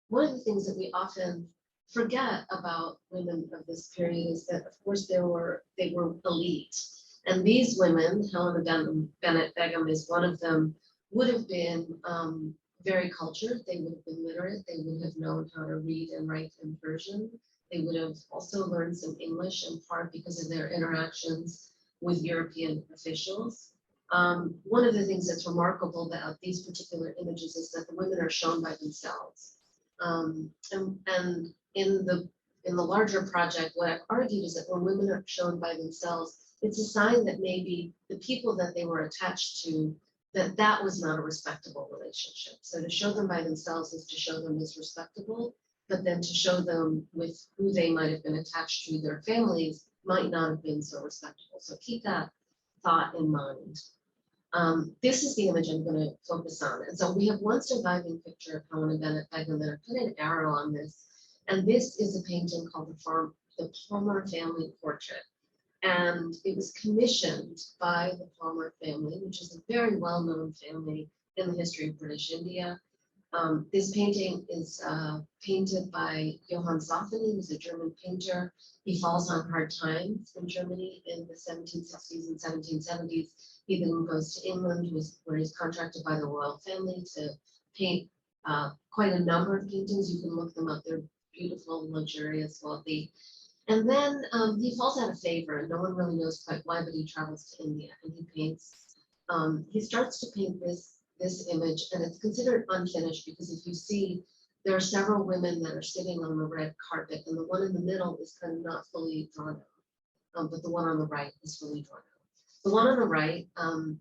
one of the things that we often forget about women of this period is that, of course, they were elite. And these women, Helene Bennett-Begum is one of them, would have been very cultured. They would have been literate. They would have known how to read and write in Persian. They would have also learned some English, in part because of their interactions with European officials. One of the things that's remarkable about these particular images is that the women are shown by themselves. And in the larger project, what I've argued is that when women are shown by themselves, it's a sign that maybe the people that they were attached to, that was not a respectable relationship. So to show them by themselves is to show them as respectable, but then to show them with who they might have been attached to, their families, might not have been so respectable. So keep that thought in mind. This is the image I'm going to focus on. And so we have one surviving picture of Helene Bennett-Begum, and I put an arrow on this. And this is a painting called the Palmer Family Portrait. And it was commissioned by the Palmer family, which is a very well-known family in the history of British India. This painting is painted by Johann Zoffany, who's a German painter. He falls on hard times in Germany in the 1760s and 1770s. He then goes to England, where he's contracted by the royal family to paint quite a number of paintings. You can look them up. They're beautiful, luxurious, wealthy. And then he falls out of favor, and no one really knows quite why, but he travels to India and he paints. He starts to paint this image, and it's considered unfinished because if you see, there are several women that are sitting on the red carpet, and the one in the middle is kind of not fully drawn out, but the one on the right is fully drawn out. The one on the right,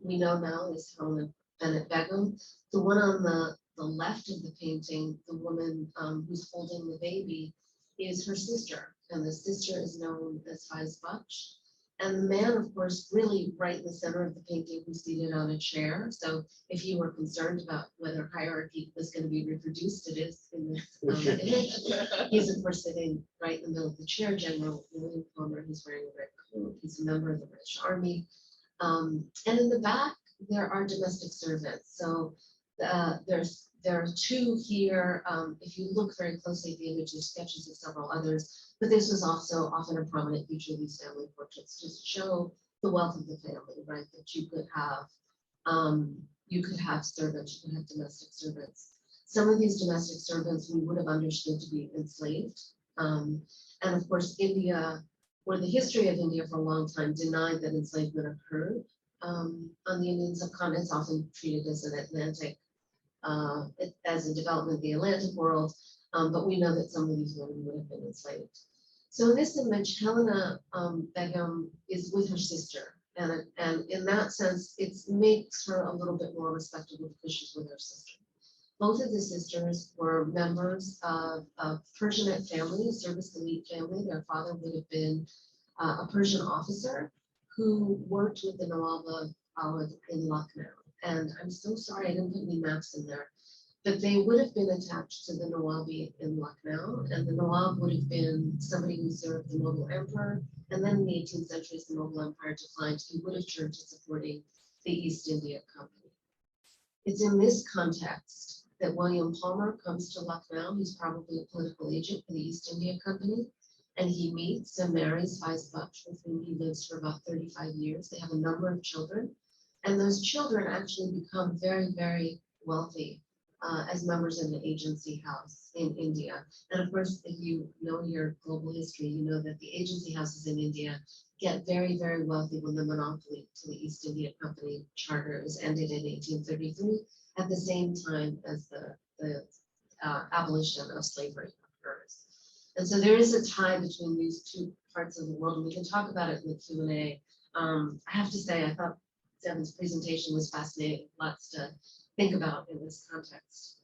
we know now is Helene Bennett-Begum. The one on the left of the painting, the woman who's holding the baby, is her sister, and the sister is known as Faiz Baksh. And the man, of course, really right in the center of the painting, who's seated on a chair. So if you were concerned about whether hierarchy was going to be reproduced, it is in this image. He's, of course, sitting right in the middle of the chair. General William Palmer, who's wearing a red coat. He's a member of the British Army. And in the back, there are domestic servants. So there are two here. If you look very closely at the image, there's sketches of several others. But this was also often a prominent feature of these family portraits, just to show the wealth of the family, right? That you could have servants, you could have domestic servants. Some of these domestic servants we would have understood to be enslaved. And of course, India, or the history of India for a long time, denied that enslavement occurred on the Indian subcontinent. It's often treated as an Atlantic, as a development of the Atlantic world. But we know that some of these women would have been enslaved. So in this image, Helene Begum is with her sister. And in that sense, it makes her a little bit more respectable because she's with her sister. Both of the sisters were members of a Persianate family, a service elite family. Their father would have been a Persian officer who worked with the Nawab of Awadh in Lucknow. And I'm so sorry I didn't put any maps in there. But they would have been attached to the Nawabi in Lucknow, and the Nawab would have been somebody who served the Mughal emperor. And then in the 18th century, as the Mughal empire declined, he would have turned to supporting the East India Company. It's in this context that William Palmer comes to Lucknow. He's probably a political agent for the East India Company, and he meets and marries Faiz Baksh, with whom he lives for about 35 years. They have a number of children, and those children actually become very, very wealthy. As members in the agency house in India. And of course, if you know your global history, you know that the agency houses in India get very, very wealthy when the monopoly to the East India Company charter is ended in 1833, at the same time as the abolition of slavery occurs. And so there is a tie between these two parts of the world, and we can talk about it in the Q&A. I have to say, I thought Devin's presentation was fascinating, lots to think about in this context.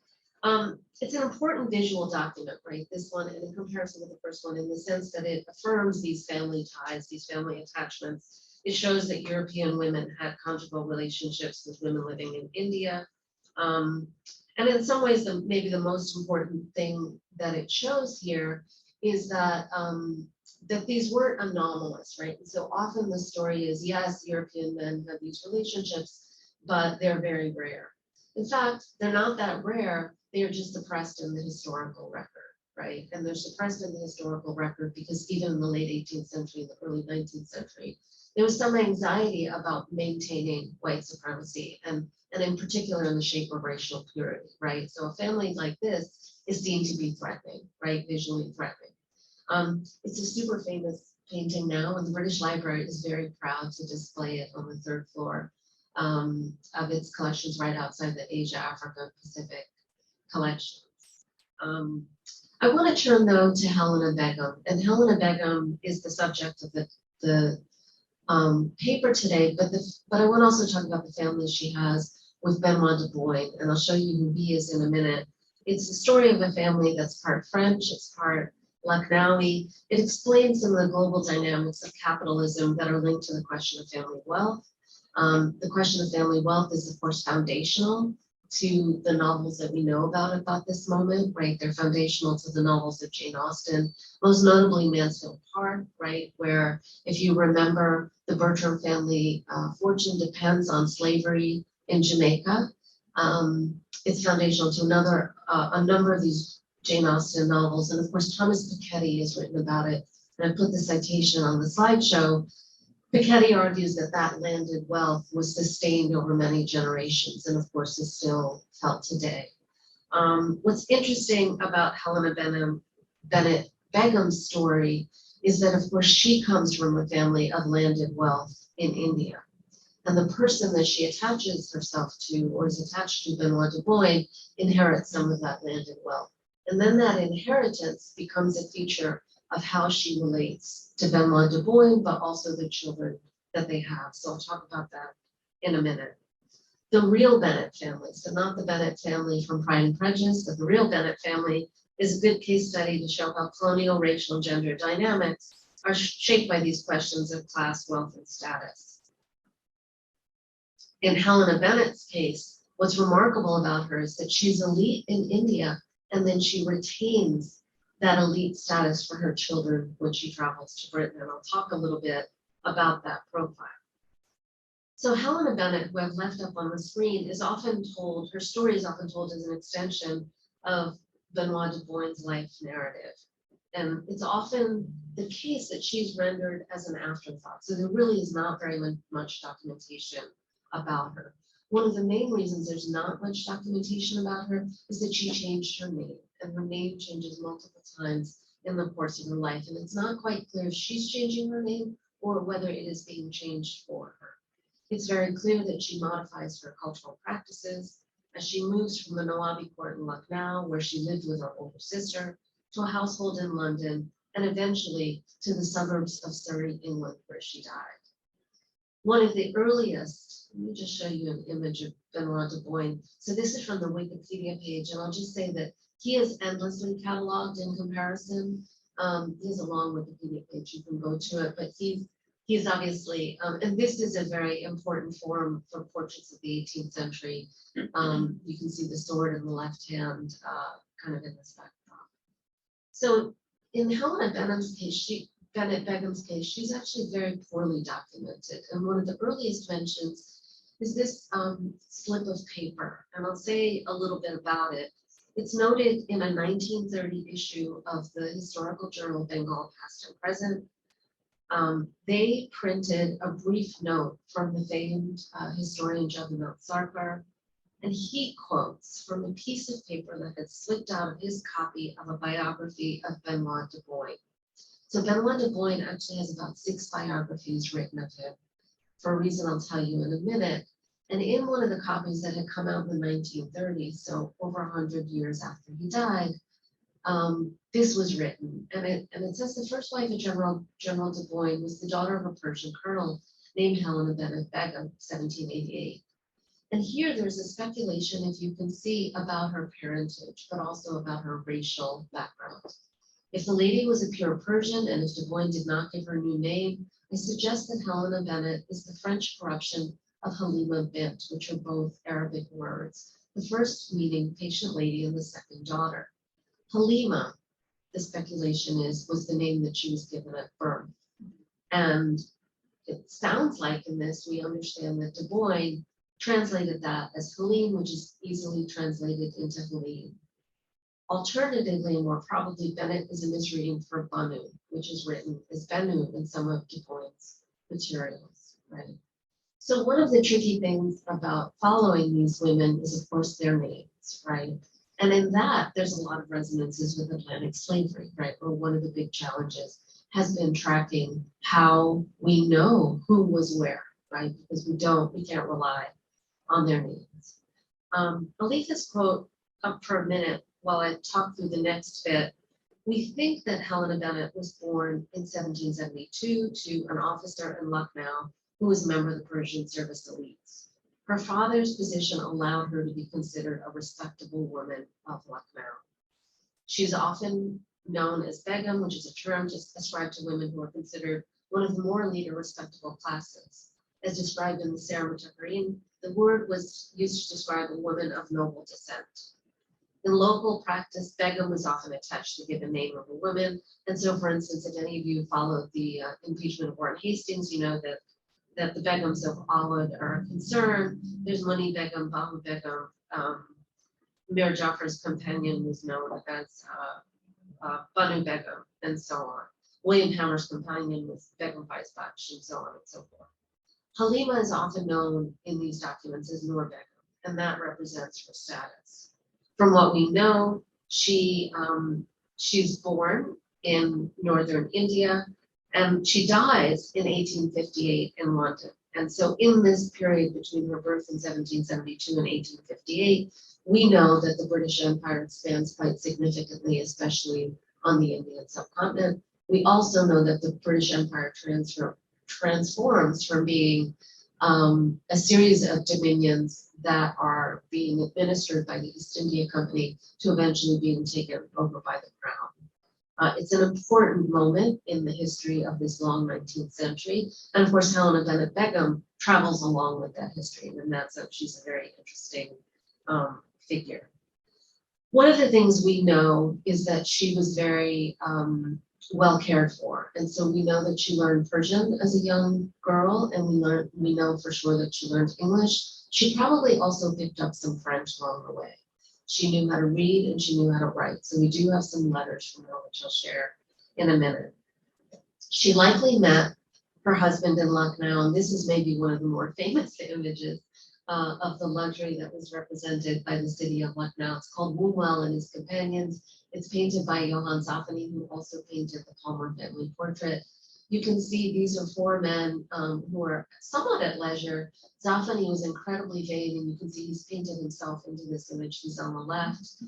It's an important visual document, right? This one, and in comparison with the first one, in the sense that it affirms these family ties, these family attachments. It shows that European women had conjugal relationships with women living in India. And in some ways, maybe the most important thing that it shows here is that that these weren't anomalous, right? And so often the story is, yes, European men have these relationships, but they're very rare. In fact, they're not that rare They are just suppressed in the historical record, right? And they're suppressed in the historical record because even in the late 18th century, the early 19th century, there was some anxiety about maintaining white supremacy and in particular in the shape of racial purity, right? So a family like this is deemed to be threatening, right? Visually threatening. It's a super famous painting now, and the British Library is very proud to display it on the third floor of its collections right outside the Asia, Africa, Pacific collections. I want to turn though to Helene Begum, and Helene Begum is the subject of the paper today, but I want to also talk about the family she has with Benoit du Bois, and I'll show you who he is in a minute. It's the story of a family that's part French, it's part Lucknowi. It explains some of the global dynamics of capitalism that are linked to the question of family wealth. The question of family wealth is, of course, foundational to the novels that we know about this moment, right? They're foundational to the novels of Jane Austen, most notably Mansfield Park, right? Where, if you remember, the Bertram family fortune depends on slavery in Jamaica. It's foundational to a number of these Jane Austen novels. And of course, Thomas Piketty has written about it. And I put the citation on the slideshow. Piketty argues that that landed wealth was sustained over many generations and of course is still felt today. What's interesting about Helene Bennett-Begum's story is that of course she comes from a family of landed wealth in India. And the person that she attaches herself to or is attached to, Benoit du Bois, inherits some of that landed wealth. And then that inheritance becomes a feature of how she relates to Benoit du Bois, but also the children that they have. So I'll talk about that in a minute. The real Bennett family, so not the Bennett family from Pride and Prejudice, but the real Bennett family is a good case study to show how colonial racial and gender dynamics are shaped by these questions of class, wealth, and status. In Helene Bennett's case, what's remarkable about her is that she's elite in India, and then she retains that elite status for her children when she travels to Britain. And I'll talk a little bit about that profile. So Helene Bennett, who I've left up on the screen, is often told, her story is often told as an extension of Benoit du Bois' life narrative. And it's often the case that she's rendered as an afterthought. So there really is not very much documentation about her. One of the main reasons there's not much documentation about her is that she changed her name, and her name changes multiple times in the course of her life. And it's not quite clear if she's changing her name or whether it is being changed for her. It's very clear that she modifies her cultural practices as she moves from the Nawabi court in Lucknow, where she lived with her older sister, to a household in London, and eventually to the suburbs of Surrey, England, where she died. One of the earliest, let me just show you an image of Benoit du Bois. So this is from the Wikipedia page, and I'll just say that he is endlessly cataloged in comparison. He has a long Wikipedia page, you can go to it, but he's obviously, and this is a very important form for portraits of the 18th century. You can see the sword in the left hand, kind of in this backdrop. So in Helene Bennett-Begum's case, she's actually very poorly documented. And one of the earliest mentions is this slip of paper. And I'll say a little bit about it. It's noted in a 1930 issue of the historical journal Bengal Past and Present. They printed a brief note from the famed historian Jagannath Sarkar, and he quotes from a piece of paper that had slipped out of his copy of a biography of Benoit du Bois. So Benoit du Bois actually has about 6 biographies written of him, for a reason I'll tell you in a minute. And in one of the copies that had come out in the 1930s, so over 100 years after he died, this was written. And it says the first wife of General du Bois was the daughter of a Persian colonel named Helene Bennett-Begum, 1788. And here there's a speculation, if you can see, about her parentage, but also about her racial background. If the lady was a pure Persian, and if du Bois did not give her a new name, I suggest that Helene Bennett is the French corruption of Halima Bint, which are both Arabic words, the first meaning patient lady and the second daughter. Halima, the speculation is, was the name that she was given at birth. And it sounds like in this, we understand that du Bois translated that as Helene, which is easily translated into Helene. Alternatively, more probably, Bennett is a misreading for Banu, which is written as Benu in some of Du Bois' materials, right? So one of the tricky things about following these women is, of course, their names, right? And in that, there's a lot of resonances with Atlantic slavery, right? Or one of the big challenges has been tracking how we know who was where, right? Because we can't rely on their names. I'll leave this quote up for a minute while I talk through the next bit. We think that Helena Bennett was born in 1772 to an officer in Lucknow who was a member of the Persian service elites. Her father's position allowed her to be considered a respectable woman of Lucknow. She's often known as Begum, which is a term just ascribed to women who are considered one of the more elite or respectable classes. As described in the Sarah Mutakareen, the word was used to describe a woman of noble descent. In local practice, Begum was often attached to the given name of a woman. And so, for instance, if any of you followed the impeachment of Warren Hastings, you know that the Begums of Awad are concerned. There's Mani Begum, Babu Begum. Mir Jafar's companion was known as Banu Begum, and so on. William Hammer's companion was Begum Faizbaksh, and so on and so forth. Halima is often known in these documents as Nur Begum, and that represents her status. From what we know, she's born in northern India, and she dies in 1858 in London. And so in this period between her birth in 1772 and 1858, we know that the British Empire expands quite significantly, especially on the Indian subcontinent. We also know that the British Empire transforms from being a series of dominions that are being administered by the East India Company to eventually being taken over by the Crown. It's an important moment in the history of this long 19th century. And of course, Helena Bennett-Begum travels along with that history. And in that sense, she's a very interesting figure. One of the things we know is that she was very well cared for. And so we know that she learned Persian as a young girl, and we know for sure that she learned English. She probably also picked up some French along the way. She knew how to read and she knew how to write. So we do have some letters from her, which I'll share in a minute. She likely met her husband in Lucknow, and this is maybe one of the more famous images of the luxury that was represented by the city of Lucknow. It's called Mughal and His Companions. It's painted by Johann Zafani, who also painted the Palmer family portrait. You can see these are four men who are somewhat at leisure. Zafani was incredibly vain, and you can see he's painted himself into this image. He's on the left.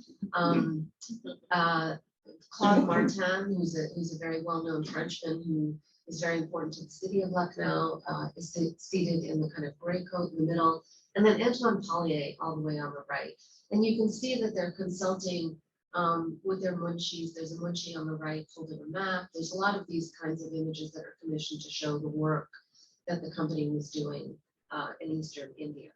Claude Martin, who's a very well-known Frenchman who is very important to the city of Lucknow, is seated in the kind of gray coat in the middle. And then Antoine Pallier all the way on the right. And you can see that they're consulting with their munshis. There's a munshi on the right holding a map. There's a lot of these kinds of images that are commissioned to show the work that the company was doing in Eastern India.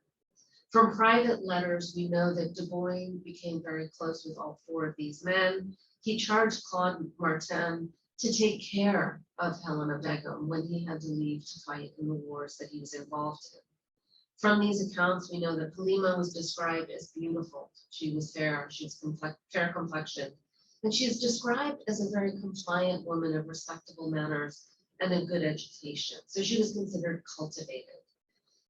From private letters, we know that Du Bois became very close with all four of these men. He charged Claude Martin to take care of Helena Begum when he had to leave to fight in the wars that he was involved in. From these accounts, we know that Halima was described as beautiful. She was fair, she was fair complexioned, and she is described as a very compliant woman of respectable manners and a good education. So she was considered cultivated.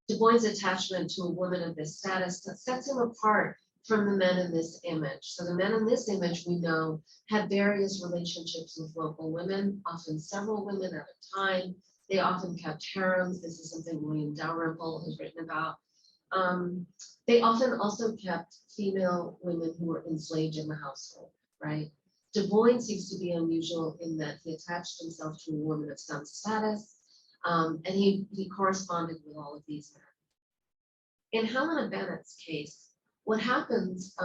Du Bois' attachment to a woman of this status sets him apart from the men in this image. So the men in this image, we know, had various relationships with local women, often several women at a time. They often kept harems. This is something William Dalrymple has written about. They often also kept female women who were enslaved in the household, right? Du Bois seems to be unusual in that he attached himself to a woman of some status, and he corresponded with all of these men. In Helena Bennett's case, what happens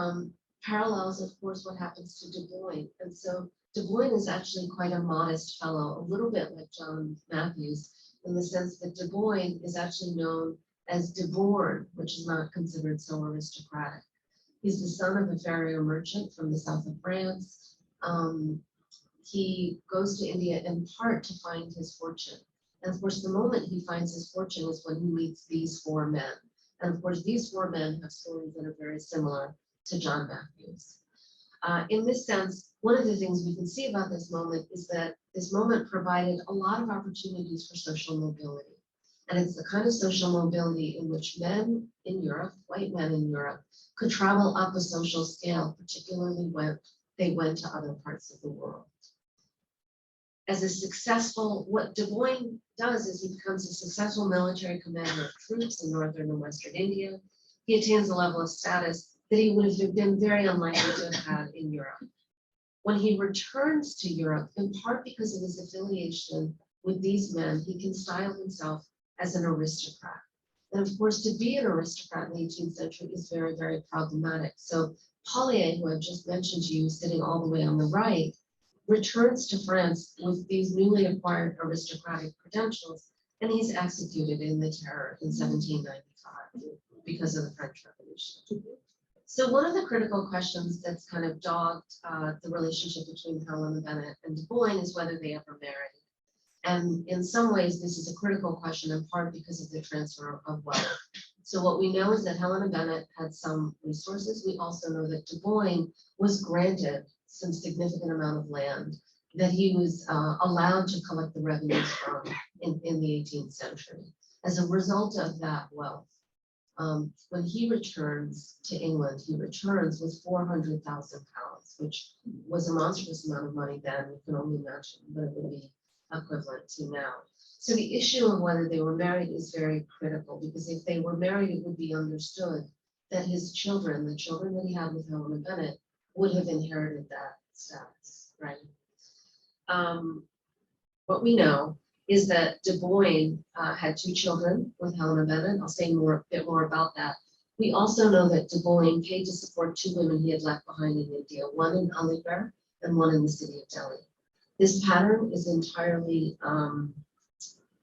parallels, of course, what happens to Du Bois. And so Du Bois is actually quite a modest fellow, a little bit like John Matthews, in the sense that Du Bois is actually known as De Bourne, which is not considered so aristocratic. He's the son of a farrier merchant from the south of France. He goes to India in part to find his fortune. And of course, the moment he finds his fortune is when he meets these four men. And of course, these four men have stories that are very similar to John Matthews. In this sense, one of the things we can see about this moment is that this moment provided a lot of opportunities for social mobility. And it's the kind of social mobility in which men in Europe, white men in Europe, could travel up a social scale, particularly when they went to other parts of the world. As a successful, what Du Bois does is he becomes a successful military commander of troops in northern and western India. He attains a level of status that he would have been very unlikely to have had in Europe. When he returns to Europe, in part because of his affiliation with these men, he can style himself as an aristocrat. And of course, to be an aristocrat in the 18th century is very, very problematic. So Pollier, who I've just mentioned to you, sitting all the way on the right, returns to France with these newly acquired aristocratic credentials, and he's executed in the Terror in 1795 because of the French Revolution. So one of the critical questions that's kind of dogged the relationship between Helene Bennett and Du Bois is whether they ever married. And in some ways, this is a critical question in part because of the transfer of wealth. So what we know is that Helene Bennett had some resources. We also know that Du Bois was granted some significant amount of land that he was allowed to collect the revenues from in the 18th century. As a result of that wealth, when he returns to England, he returns with 400,000 pounds, which was a monstrous amount of money then. You can only imagine what it would be equivalent to now. So the issue of whether they were married is very critical, because if they were married, it would be understood that his children, the children that he had with Helene Bennett, would have inherited that status, right? What we know is that Du Bois had 2 children with Helene Bennett. I'll say a bit more about that. We also know that Du Bois paid to support 2 women he had left behind in India, one in Aligarh and one in the city of Delhi. This pattern is entirely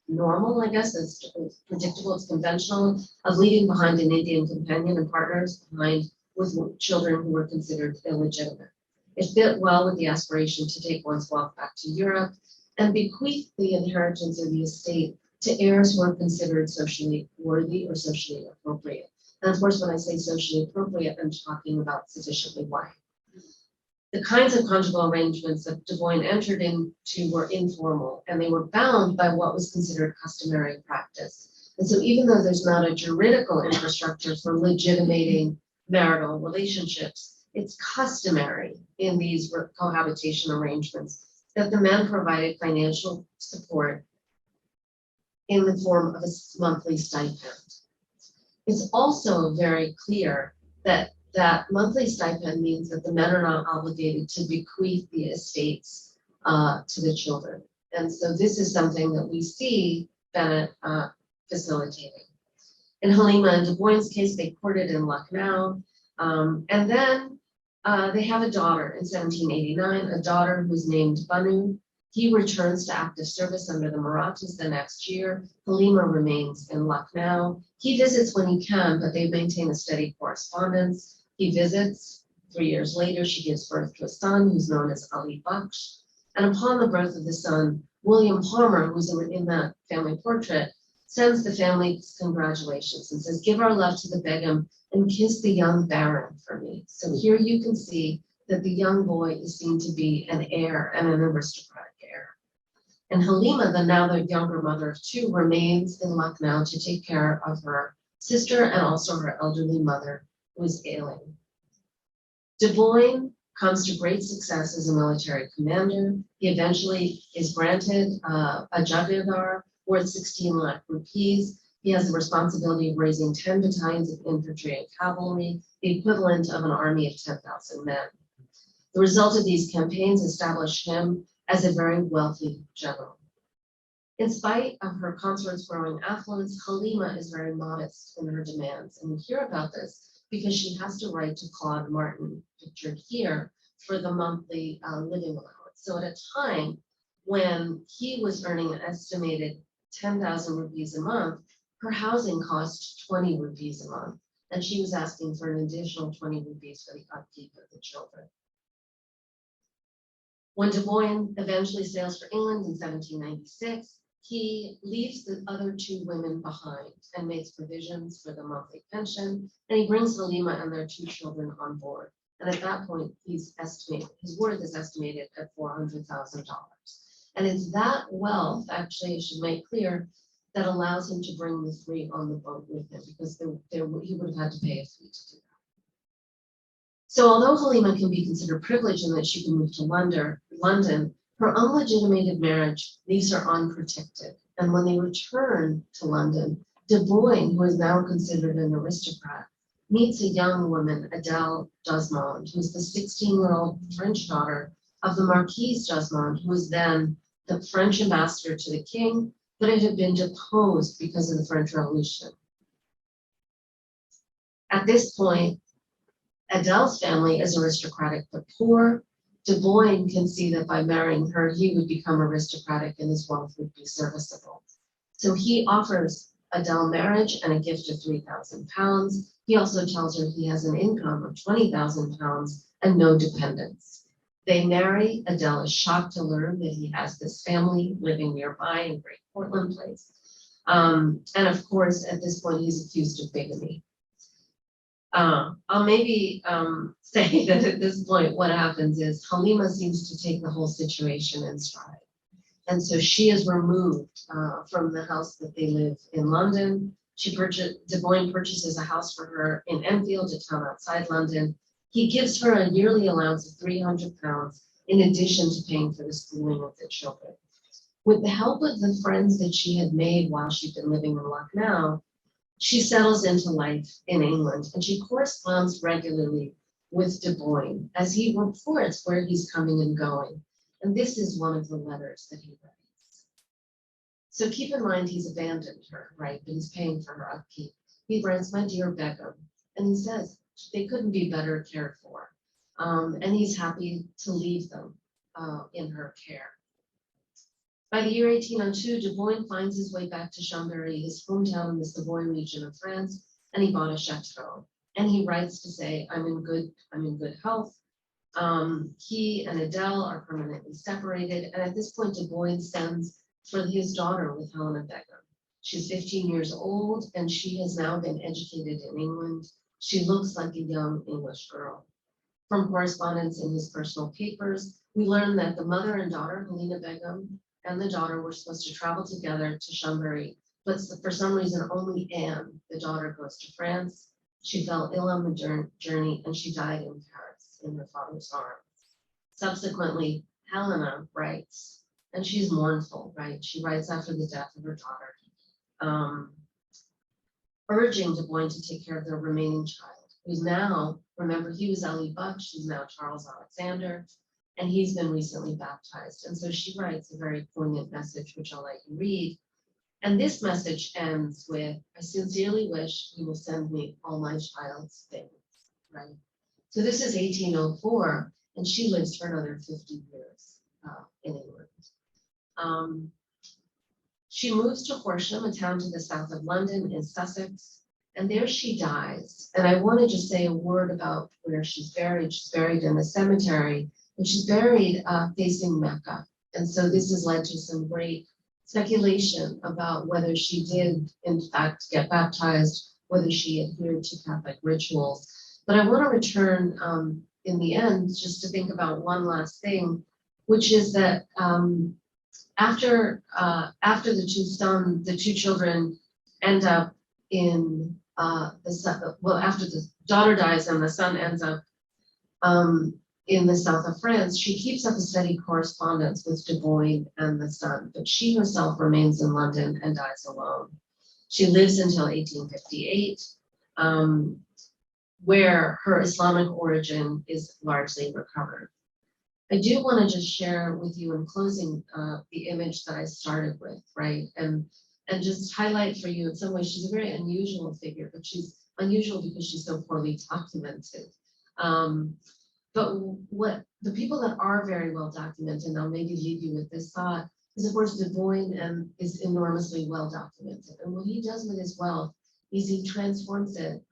normal, I guess. It's predictable, it's conventional, of leaving behind an Indian companion and partners behind with children who were considered illegitimate. It fit well with the aspiration to take one's wealth back to Europe and bequeath the inheritance of the estate to heirs who are considered socially worthy or socially appropriate. And of course, when I say socially appropriate, I'm talking about sufficiently white. The kinds of conjugal arrangements that Du Bois entered into were informal, and they were bound by what was considered customary practice. And so even though there's not a juridical infrastructure for legitimating marital relationships, it's customary in these cohabitation arrangements that the men provided financial support in the form of a monthly stipend. It's also very clear that that monthly stipend means that the men are not obligated to bequeath the estates to the children. And so this is something that we see Bennett facilitating. In Halima and Du Bois' case, they courted in Lucknow. And then they have a daughter in 1789, a daughter who's named Banu. He returns to active service under the Marathas the next year. Halima remains in Lucknow. He visits when he can, but they maintain a steady correspondence. He visits. 3 years later, she gives birth to a son who's known as Ali Baksh. And upon the birth of the son, William Palmer, who's in that family portrait, sends the family's congratulations and says, "Give our love to the Begum and kiss the young baron for me." So here you can see that the young boy is seen to be an heir and an aristocratic heir. And Halima, now the younger mother of 2, remains in Lucknow to take care of her sister and also her elderly mother, who is ailing. Du Bois comes to great success as a military commander. He eventually is granted a Jagirdar worth 16 lakh rupees. He has the responsibility of raising 10 battalions of infantry and cavalry, the equivalent of an army of 10,000 men. The result of these campaigns established him as a very wealthy general. In spite of her consort's growing affluence, Halima is very modest in her demands. And we hear about this because she has to write to Claude Martin, pictured here, for the monthly living allowance. So at a time when he was earning an estimated 10,000 rupees a month, her housing cost 20 rupees a month, and she was asking for an additional 20 rupees for the upkeep of the children. When Du Bois eventually sails for England in 1796, he leaves the other 2 women behind and makes provisions for the monthly pension, and he brings Halima and their 2 children on board. And at that point, his worth is estimated at $400,000. And it's that wealth, actually, I should make clear, that allows him to bring the three on the boat with him, because he would have had to pay a fee to do that. So although Halima can be considered privileged in that she can move to London, her unlegitimated marriage leaves her unprotected. And when they return to London, De Boyne, who is now considered an aristocrat, meets a young woman, Adele Jasmond, who is the 16-year-old French daughter of the Marquise Jasmond, who was then the French ambassador to the king, but it had been deposed because of the French Revolution. At this point, Adele's family is aristocratic but poor. De Boyne can see that by marrying her, he would become aristocratic and his wealth would be serviceable. So he offers Adele marriage and a gift of £3,000. He also tells her he has an income of £20,000 and no dependents. They marry. Adele is shocked to learn that he has this family living nearby in Great Portland Place. And of course, at this point, he's accused of bigamy. I'll maybe say that at this point, what happens is Halima seems to take the whole situation in stride. And so she is removed from the house that they live in London. De Boyne purchases a house for her in Enfield, a town outside London. He gives her a yearly allowance of £300 in addition to paying for the schooling of the children. With the help of the friends that she had made while she'd been living in Lucknow, she settles into life in England, and she corresponds regularly with De Boyne as he reports where he's coming and going. And this is one of the letters that he writes. So keep in mind, he's abandoned her, right? But he's paying for her upkeep. He writes, "My dear Begum," and he says they couldn't be better cared for. And he's happy to leave them in her care. By the year 1802, De Boyne finds his way back to Chambéry, his hometown in the Savoy region of France, and he bought a chateau. And he writes to say, I'm in good health. He and Adele are permanently separated. And at this point, De Boyne sends for his daughter with Helene Begum. She's 15 years old, and she has now been educated in England. She looks like a young English girl. From correspondence in his personal papers, we learn that the mother and daughter, Helene Begum, and the daughter were supposed to travel together to Chambéry, but for some reason only Anne, the daughter, goes to France. She fell ill on the journey and she died in Paris in her father's arms. Subsequently, Helena writes, and she's mournful, right? She writes after the death of her daughter, urging De Boyne to take care of their remaining child, who's now, remember, he was Ellie Buck, she's now Charles Alexander, and he's been recently baptized. And so she writes a very poignant message, which I'll let you read. And this message ends with, I sincerely wish you will send me all my child's things, right? So this is 1804, and she lives for another 50 years in England. She moves to Horsham, a town to the south of London in Sussex, and there she dies. And I want to just say a word about where she's buried. She's buried in a cemetery, and she's buried facing Mecca. And so this has led to some great speculation about whether she did, in fact, get baptized, whether she adhered to Catholic rituals. But I want to return in the end just to think about one last thing, which is that after the two children end up in after the daughter dies and the son ends up in the south of France, she keeps up a steady correspondence with De Boyne and the son, but she herself remains in London and dies alone. She lives until 1858, where her Islamic origin is largely recovered. I do want to just share with you in closing the image that I started with, right? And just highlight for you in some ways, she's a very unusual figure, but she's unusual because she's so poorly documented. But what the people that are very well documented, and I'll maybe leave you with this thought, is of course De Boyne is enormously well documented. And what he does with his wealth is he transforms it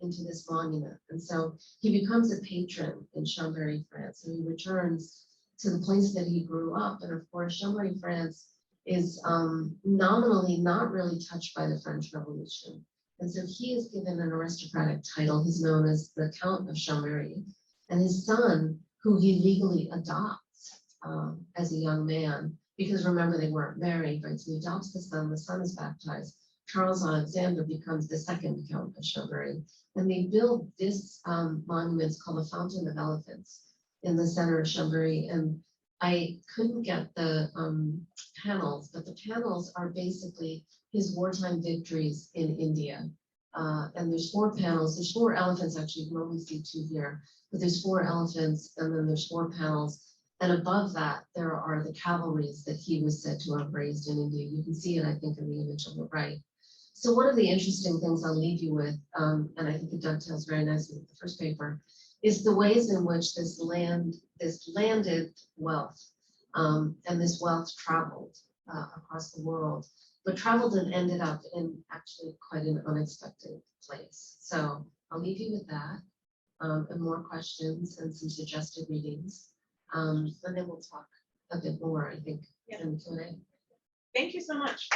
into this monument. And so he becomes a patron in Chambéry, France, and he returns to the place that he grew up. And of course, Chambéry, France is nominally not really touched by the French Revolution. And so he is given an aristocratic title. He's known as the Count of Chambéry. And his son, who he legally adopts as a young man, because remember they weren't married, right? So he adopts the son is baptized. Charles Alexander becomes the second Count of Chambéry. And they build this monument, it's called the Fountain of Elephants, in the center of Chambéry. And I couldn't get the panels, but the panels are basically his wartime victories in India. And there's 4 panels, there's 4 elephants, actually, you can only see 2 here, but there's 4 elephants, and then there's 4 panels. And above that, there are the cavalries that he was said to have raised in India. You can see it, I think, in the image on the right. So one of the interesting things I'll leave you with, and I think it dovetails very nicely with the first paper, is the ways in which this landed wealth, and this wealth traveled across the world, but traveled and ended up in actually quite an unexpected place. So I'll leave you with that, and more questions and some suggested readings. And then we'll talk a bit more, I think, in Q&A. Thank you so much.